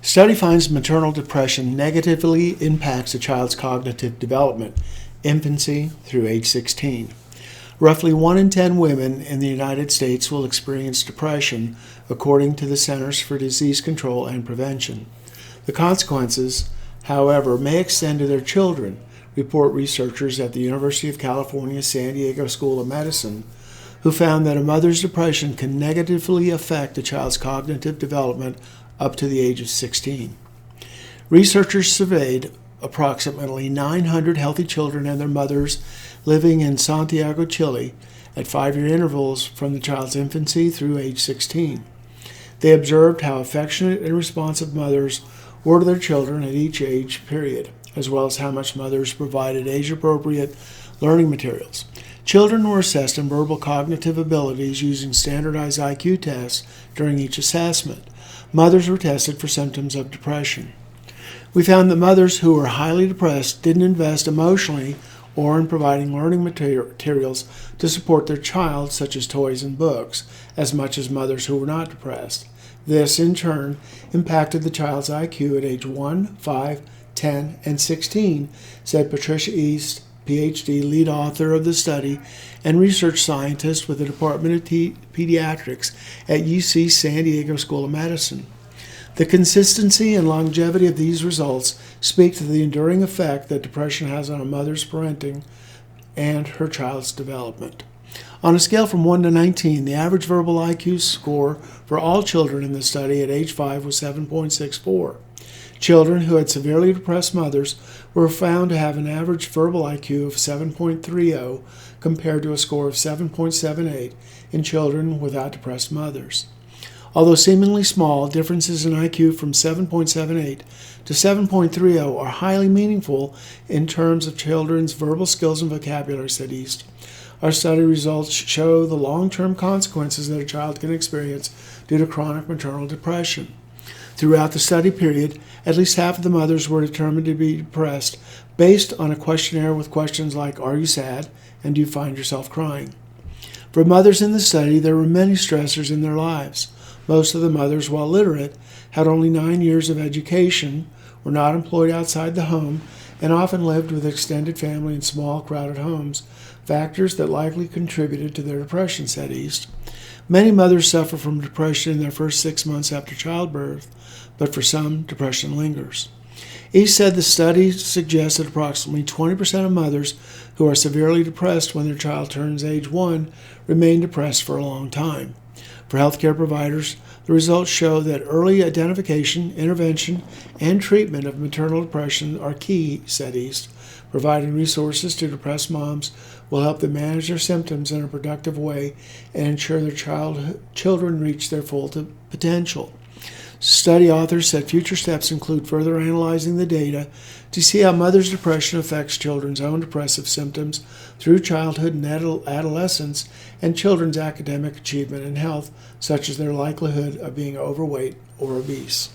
Study finds maternal depression negatively impacts a child's cognitive development, infancy through age 16. Roughly 1 in 10 women in the United States will experience depression, according to the Centers for Disease Control and Prevention. The consequences, however, may extend to their children, report researchers at the University of California, San Diego School of Medicine, who found that a mother's depression can negatively affect a child's cognitive development up to the age of 16. Researchers surveyed approximately 900 healthy children and their mothers living in Santiago, Chile, at 5-year intervals from the child's infancy through age 16. They observed how affectionate and responsive mothers were to their children at each age period, as well as how much mothers provided age-appropriate learning materials. Children were assessed in verbal cognitive abilities using standardized IQ tests during each assessment. Mothers were tested for symptoms of depression. We found that mothers who were highly depressed didn't invest emotionally or in providing learning materials to support their child, such as toys and books, as much as mothers who were not depressed. This, in turn, impacted the child's IQ at age 1, 5, 10, and 16, said Patricia East, Ph.D., lead author of the study and research scientist with the Department of Pediatrics at UC San Diego School of Medicine. The consistency and longevity of these results speak to the enduring effect that depression has on a mother's parenting and her child's development. On a scale from 1 to 19, the average verbal IQ score for all children in the study at age 5 was 7.64. Children who had severely depressed mothers were found to have an average verbal IQ of 7.30 compared to a score of 7.78 in children without depressed mothers. Although seemingly small, differences in IQ from 7.78 to 7.30 are highly meaningful in terms of children's verbal skills and vocabulary, said East. Our study results show the long-term consequences that a child can experience due to chronic maternal depression. Throughout the study period, at least half of the mothers were determined to be depressed based on a questionnaire with questions like, "Are you sad?" and "Do you find yourself crying?" For mothers in the study, there were many stressors in their lives. Most of the mothers, while literate, had only 9 years of education, were not employed outside the home, and often lived with extended family in small, crowded homes, factors that likely contributed to their depression, said East. Many mothers suffer from depression in their first 6 months after childbirth, but for some, depression lingers. East said the study suggests that approximately 20% of mothers who are severely depressed when their child turns age 1 remain depressed for a long time. For healthcare providers, the results show that early identification, intervention, and treatment of maternal depression are key, said East. Providing resources to depressed moms will help them manage their symptoms in a productive way and ensure their children reach their full potential. Study authors said future steps include further analyzing the data to see how mothers' depression affects children's own depressive symptoms through childhood and adolescence, and children's academic achievement and health, such as their likelihood of being overweight or obese.